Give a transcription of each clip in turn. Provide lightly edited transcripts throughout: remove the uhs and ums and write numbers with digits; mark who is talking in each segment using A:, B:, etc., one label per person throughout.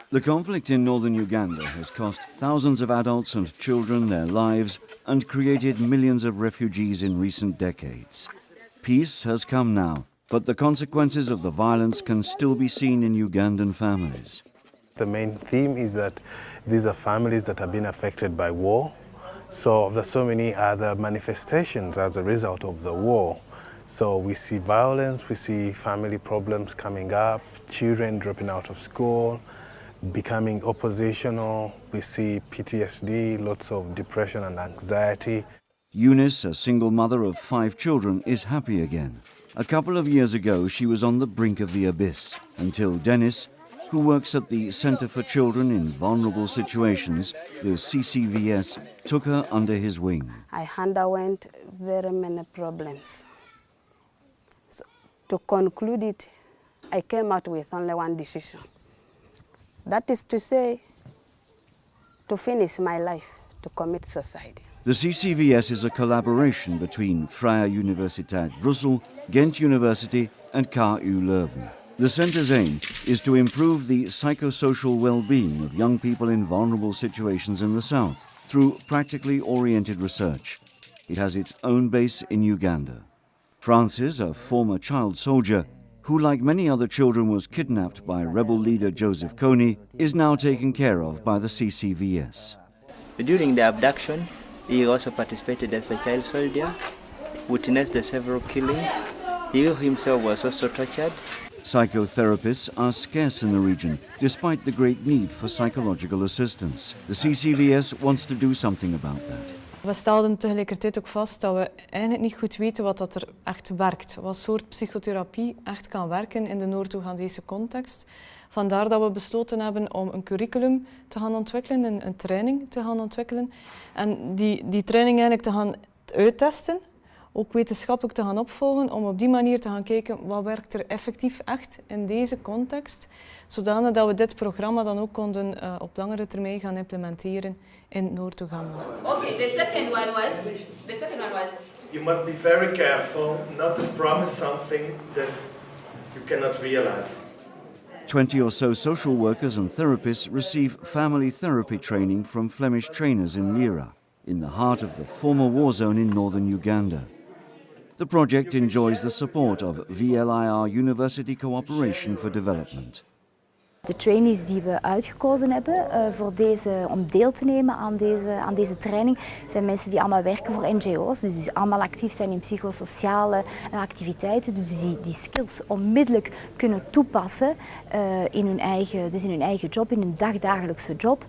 A: The conflict in northern Uganda has cost thousands of adults and children their lives and created millions of refugees in recent decades. Peace has come now, but the consequences of the violence can still be seen in Ugandan families.
B: The main theme is that these are families that have been affected by war. So there's so many other manifestations as a result of the war. So we see violence, we see family problems coming up, children dropping out of school, becoming oppositional. We see PTSD, lots of depression and anxiety.
A: Eunice, a single mother of 5 children, is happy again. A couple of years ago, she was on the brink of the abyss, until Dennis, who works at the Center for Children in Vulnerable Situations, the CCVS, took her under his wing.
C: I underwent very many problems. So, to conclude it, I came out with only one decision. That is to say, to finish my life, to commit suicide.
A: The CCVS is a collaboration between Vrije Universiteit Brussels, Ghent University and KU Leuven. The centre's aim is to improve the psychosocial well-being of young people in vulnerable situations in the south through practically oriented research. It has its own base in Uganda. Francis, a former child soldier, who like many other children was kidnapped by rebel leader Joseph Kony, is now taken care of by the CCVS.
D: During the abduction, he also participated as a child soldier, witnessed the several killings. He himself was also tortured.
A: Psychotherapists are scarce in the region, despite the great need for psychological assistance. The CCVS wants to do something about that.
E: We stelden tegelijkertijd ook vast dat we eigenlijk niet goed weten wat dat er echt werkt. Wat soort psychotherapie echt kan werken in de Noord-Oegandese context. Vandaar dat we besloten hebben om een curriculum te gaan ontwikkelen, een training te gaan ontwikkelen. En die training eigenlijk te gaan uittesten, ook wetenschappelijk te gaan opvolgen, om op die manier te gaan kijken wat werkt er effectief echt in deze context, zodanig dat we dit programma dan ook konden op langere termijn gaan implementeren in Noord-Oeganda.
F: Okay, the second one was
G: you must be very careful not to promise something that you cannot realize.
A: 20 or so social workers and therapists receive family therapy training from Flemish trainers in Lira, in the heart of the former war zone in northern Uganda. The project enjoys the support of VLIR University Cooperation for Development.
H: De trainees die we uitgekozen hebben om deel te nemen aan deze training zijn mensen die allemaal werken voor NGO's, dus die allemaal actief zijn in psychosociale activiteiten, dus die skills onmiddellijk kunnen toepassen in hun eigen job, in hun dagdagelijkse job.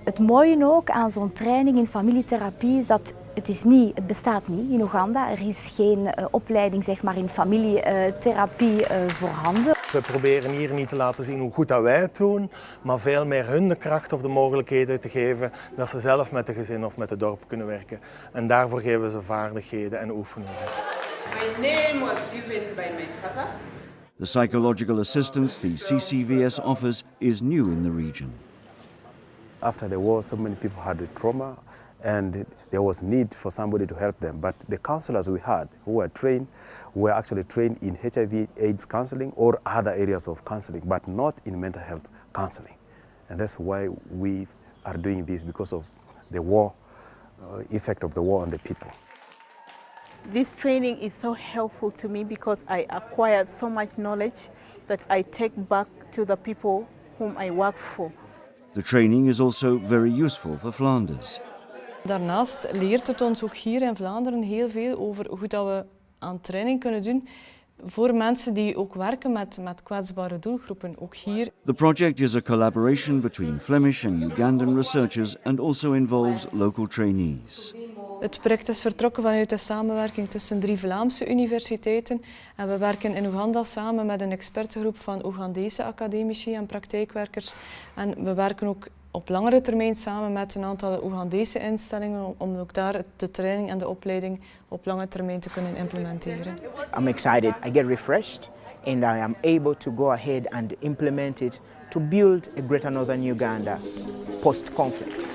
H: Het mooie ook aan zo'n training in familietherapie is dat het bestaat niet in Oeganda. Er is geen opleiding zeg maar, in familietherapie voorhanden.
B: We proberen hier niet te laten zien hoe goed dat wij het doen, maar veel meer hun de kracht of de mogelijkheden te geven dat ze zelf met de gezin of met het dorp kunnen werken. En daarvoor geven we ze vaardigheden en oefenen ze.
F: my name was given by my father.
A: The psychological assistance the CCVS offers is new in the region.
B: After the war, so many people had trauma and there was need for somebody to help them. But the counselors we had who were actually trained in HIV/AIDS counseling or other areas of counseling, but not in mental health counseling. And that's why we are doing this, because of the war, effect of the war on the people.
I: This training is so helpful to me because I acquired so much knowledge that I take back to the people whom I work for.
A: The training is also very useful for Flanders.
E: Daarnaast leert het ons ook hier in Vlaanderen heel veel over hoe dat we aan training kunnen doen voor mensen die ook werken met kwetsbare doelgroepen, ook hier.
A: The project is a collaboration between Flemish and Ugandan researchers and also involves local trainees.
E: Het project is vertrokken vanuit de samenwerking tussen 3 Vlaamse universiteiten en we werken in Oeganda samen met een expertgroep van Oegandese academici en praktijkwerkers en we werken ook op langere termijn samen met een aantal Oegandese instellingen om ook daar de training en de opleiding op lange termijn te kunnen implementeren.
J: I'm excited, I get refreshed and I am able to go ahead and implement it to build a greater northern Uganda post-conflict.